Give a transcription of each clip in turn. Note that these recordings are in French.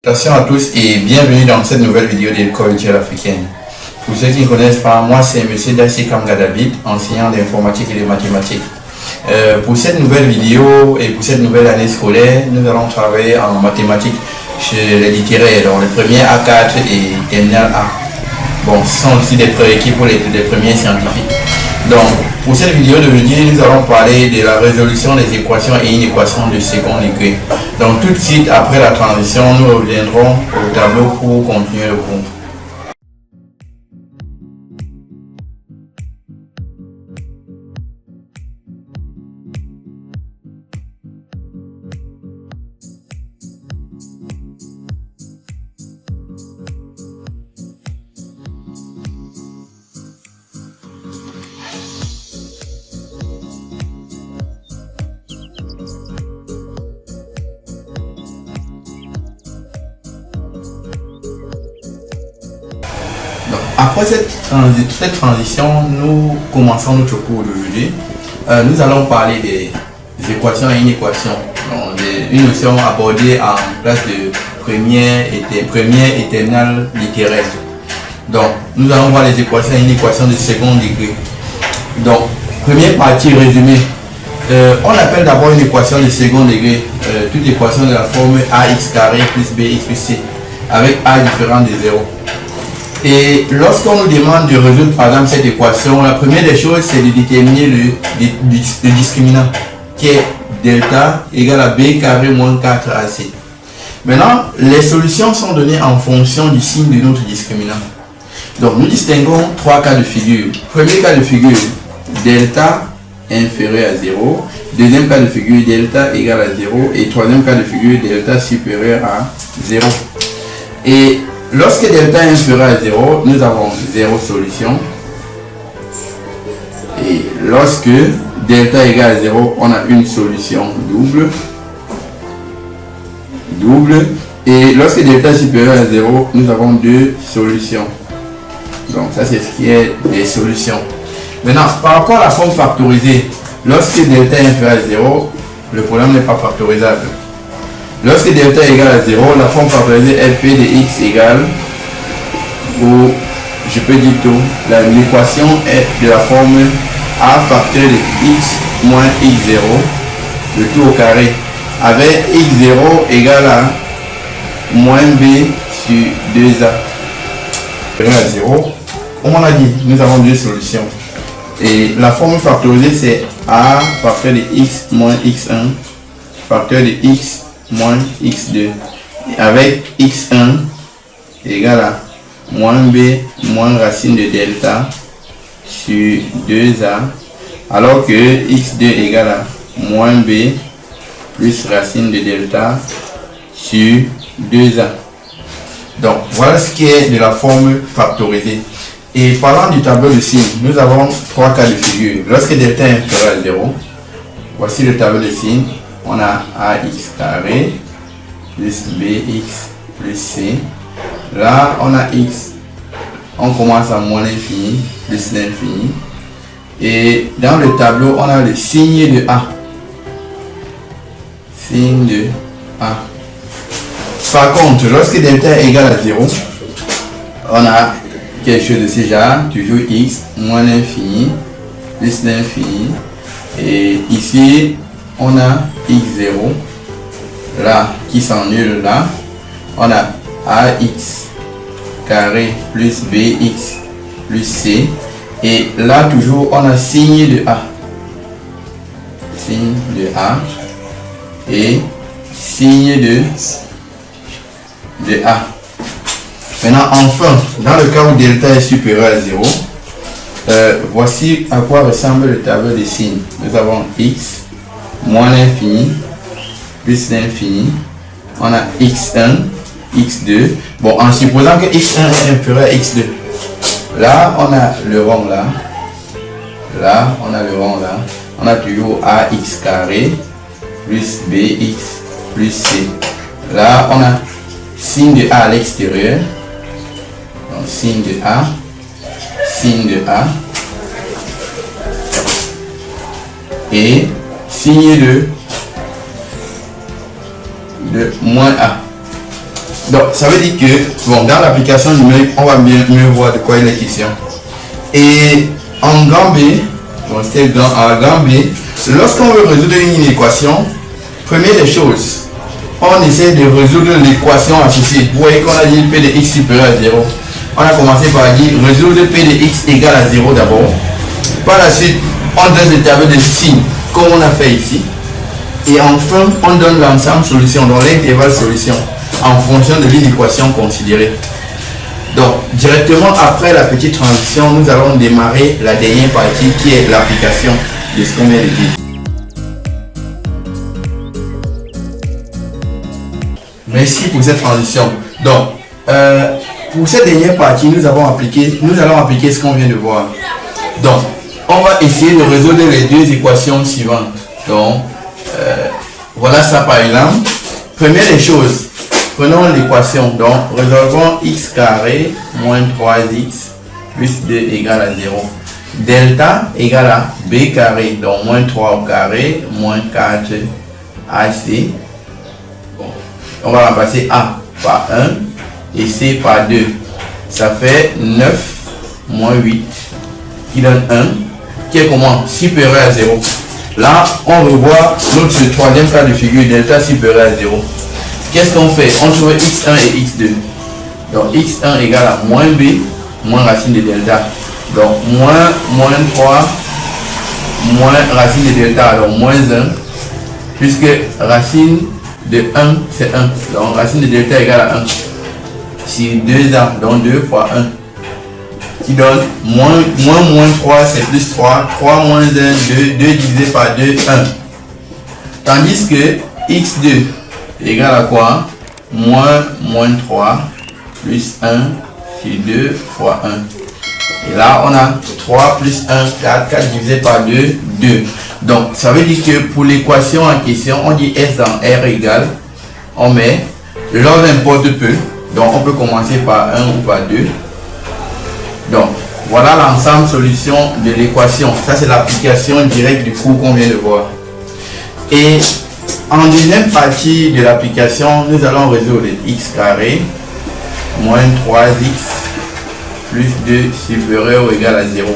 Salutations à tous et bienvenue dans cette nouvelle vidéo de l'école virtuelle africaine. Pour ceux qui ne connaissent pas, moi c'est M. Dassi Kamga David, enseignant d'informatique et de mathématiques. Pour cette nouvelle vidéo et pour cette nouvelle année scolaire, nous allons travailler en mathématiques chez les littéraires, donc les premiers A4 et terminal A. Bon, ce sont aussi des prérequis pour les premiers scientifiques. Donc, pour cette vidéo d'aujourd'hui, nous allons parler de la résolution des équations et une équation de second degré. Donc, tout de suite après la transition, nous reviendrons au tableau pour continuer le cours. Après cette transition, nous commençons notre cours d'aujourd'hui. Nous allons parler des équations et une équation. Donc, une notion abordée en classe de première et terminale littéraire. Donc, nous allons voir les équations et une équation de second degré. Donc, première partie résumée. On appelle d'abord une équation de second degré toute équation de la forme ax carré plus bx plus c avec a différent de 0. Et lorsqu'on nous demande de résoudre par exemple cette équation, la première des choses c'est de déterminer le discriminant qui est delta égale à b carré moins 4ac. Maintenant, les solutions sont données en fonction du signe de notre discriminant. Donc nous distinguons trois cas de figure. Premier cas de figure, delta inférieur à 0. Deuxième cas de figure, delta égale à 0. Et troisième cas de figure, delta supérieur à 0. Et lorsque delta est inférieur à 0, nous avons 0 solution. Et lorsque delta est égal à 0, on a une solution double. Et lorsque delta est supérieur à 0, nous avons deux solutions. Donc ça c'est ce qui est des solutions. Maintenant, par rapport à la forme factorisée, lorsque delta est inférieur à 0, le problème n'est pas factorisable. Lorsque delta est égal à 0, la forme factorisée LP de x égale, ou je peux dire tout, l'équation est de la forme a facteur de x moins x0, le tout au carré, avec x0 égale à moins b sur 2a. À 0, comme on a dit, nous avons deux solutions. Et la forme factorisée c'est a facteur de x moins x1 facteur de x moins x2 avec x1 égale à moins b moins racine de delta sur 2a alors que x2 égale à moins b plus racine de delta sur 2a. Donc voilà ce qui est de la forme factorisée. Et parlant du tableau de signes, nous avons trois cas de figure. Lorsque delta est inférieur à 0, voici le tableau de signes. On a ax carré plus bx plus c. Là, on a x. On commence à moins l'infini plus l'infini. Et dans le tableau, on a le signe de a. Signe de a. Par contre, lorsque delta est égal à 0, on a quelque chose de ce genre, toujours x moins l'infini plus l'infini. Et ici, on a x0 là qui s'annule là. On a ax carré plus bx plus c. Et là, toujours, on a signe de a. Signe de a. Et signe de a. Maintenant, enfin, dans le cas où delta est supérieur à 0, voici à quoi ressemble le tableau des signes. Nous avons x moins l'infini plus l'infini. On a x1, x2. Bon, en supposant que x1 est inférieur à x2. Là, on a le rond là. Là, on a le rond là. On a toujours ax carré plus bx plus c. Là, on a signe de a à l'extérieur. Donc, signe de a. Et signe de moins a. Donc, ça veut dire que, bon, dans l'application numérique, on va mieux voir de quoi il est question. Et en grand B, bon, c'était en grand B, lorsqu'on veut résoudre une équation, première des choses, on essaie de résoudre l'équation associée. Vous voyez qu'on a dit P de x supérieur à 0. On a commencé par dire résoudre P de x égale à 0 d'abord. Par la suite, on dresse le tableau de signes, comme on a fait ici. Et enfin, on donne l'ensemble solution, donc l'intervalle solution, en fonction de l'équation considérée. Donc, directement après la petite transition, nous allons démarrer la dernière partie qui est l'application de ce qu'on vient de dire. Merci pour cette transition. Donc, pour cette dernière partie, nous allons appliquer ce qu'on vient de voir. Donc, on va essayer de résoudre les deux équations suivantes. Donc, voilà ça par exemple. Première des choses, prenons l'équation. Donc, résolvons x carré moins 3x plus 2 égale à 0. Delta égale à b carré, donc moins 3 au carré, moins 4 ac. Bon. On va remplacer a par 1 et c par 2. Ça fait 9 moins 8 qui donne 1, qui est comment? Supérieur à 0. Là, on revoit notre troisième cas de figure, delta supérieur à 0. Qu'est-ce qu'on fait? On trouve x1 et x2. Donc x1 égale à moins b, moins racine de delta. Donc moins 3, moins racine de delta, donc moins 1. Puisque racine de 1, c'est 1. Donc racine de delta égale à 1. Sur 2a, donc 2 fois 1. Qui donne moins 3, c'est plus 3. 3 moins 1, 2. 2 divisé par 2, 1. Tandis que x2 égale à quoi? Moins 3 plus 1 sur 2 fois 1. Et là, on a 3 plus 1, 4. 4 divisé par 2, 2. Donc, ça veut dire que pour l'équation en question, on dit S dans R égale. On met, l'ordre importe peu. Donc, on peut commencer par 1 ou par 2. Donc, voilà l'ensemble solution de l'équation. Ça, c'est l'application directe du cours qu'on vient de voir. Et en deuxième partie de l'application, nous allons résoudre x carré moins 3x plus 2 supérieur ou égal à 0.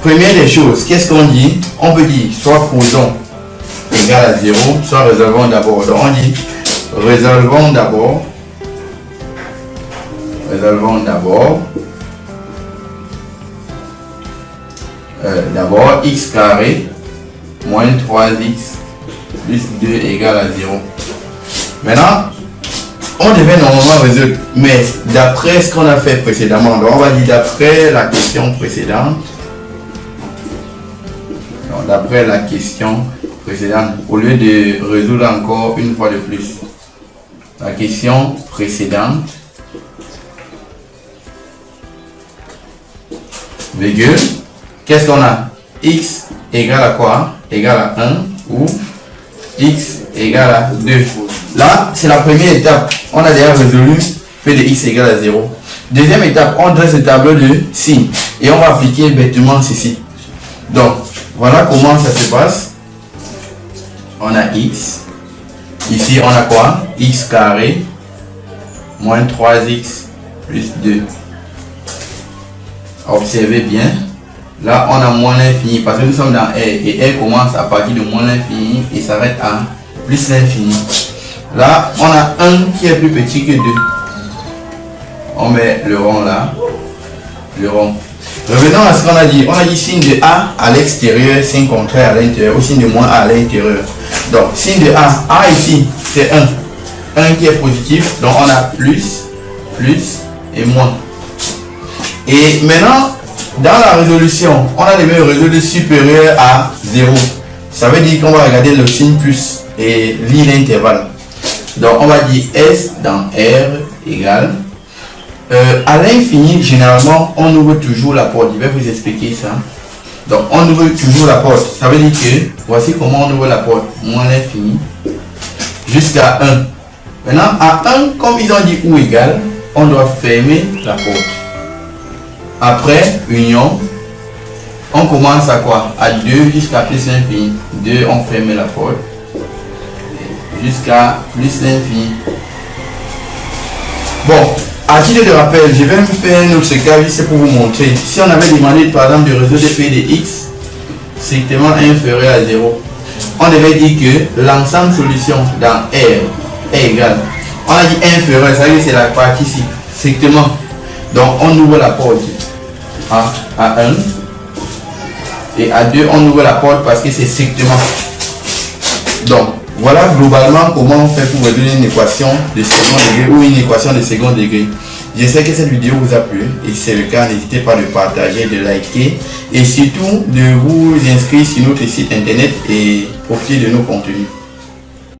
Première des choses, qu'est-ce qu'on dit? On peut dire soit posons égal à 0, soit résolvons d'abord. Donc on dit résolvons d'abord x carré moins 3x plus 2 égale à 0. Maintenant, on devait normalement résoudre, mais d'après ce qu'on a fait précédemment, donc on va dire d'après la question précédente, au lieu de résoudre encore une fois de plus la question précédente, virgule, qu'est-ce qu'on a? X égale à quoi? Égale à 1 ou x égale à 2. Là, c'est la première étape. On a déjà résolu P de x égale à 0. Deuxième étape, on dresse le tableau de signes. Et on va appliquer bêtement ceci. Donc, voilà comment ça se passe. On a x. Ici, on a quoi? X carré moins 3x plus 2. Observez bien. Là, on a moins l'infini parce que nous sommes dans R. Et R commence à partir de moins l'infini et s'arrête à plus l'infini. Là, on a 1 qui est plus petit que 2. On met le rond là. Le rond. Revenons à ce qu'on a dit. On a dit signe de A à l'extérieur, signe contraire à l'intérieur, ou signe de moins A à l'intérieur. Donc, signe de A. A ici, c'est 1. 1 qui est positif. Donc, on a plus et moins. Et maintenant, dans la résolution, on a devait résoudre supérieur à 0. Ça veut dire qu'on va regarder le signe plus et lire l'intervalle. Donc on va dire S dans R égale. À l'infini, généralement, on ouvre toujours la porte. Je vais vous expliquer ça. Donc on ouvre toujours la porte. Ça veut dire que, voici comment on ouvre la porte. Moins l'infini jusqu'à 1. Maintenant, à 1, comme ils ont dit ou égal, on doit fermer la porte. Après union, on commence à quoi? À 2 jusqu'à plus l'infini. 2, on ferme la porte. Jusqu'à plus l'infini. Bon, à titre de rappel, je vais me faire un autre cas c'est pour vous montrer. Si on avait demandé par exemple de résoudre p de x strictement inférieur à 0, on devait dire que l'ensemble solution dans R est égal. On a dit inférieur, ça veut dire que c'est la partie ici, strictement. Donc on ouvre la porte à 1 et à 2 on ouvre la porte parce que c'est strictement. Donc voilà globalement comment on fait pour résoudre une équation de second degré ou une équation de second degré. J'espère que cette vidéo vous a plu et si c'est le cas, n'hésitez pas de partager, de liker et surtout de vous inscrire sur notre site internet et profiter de nos contenus.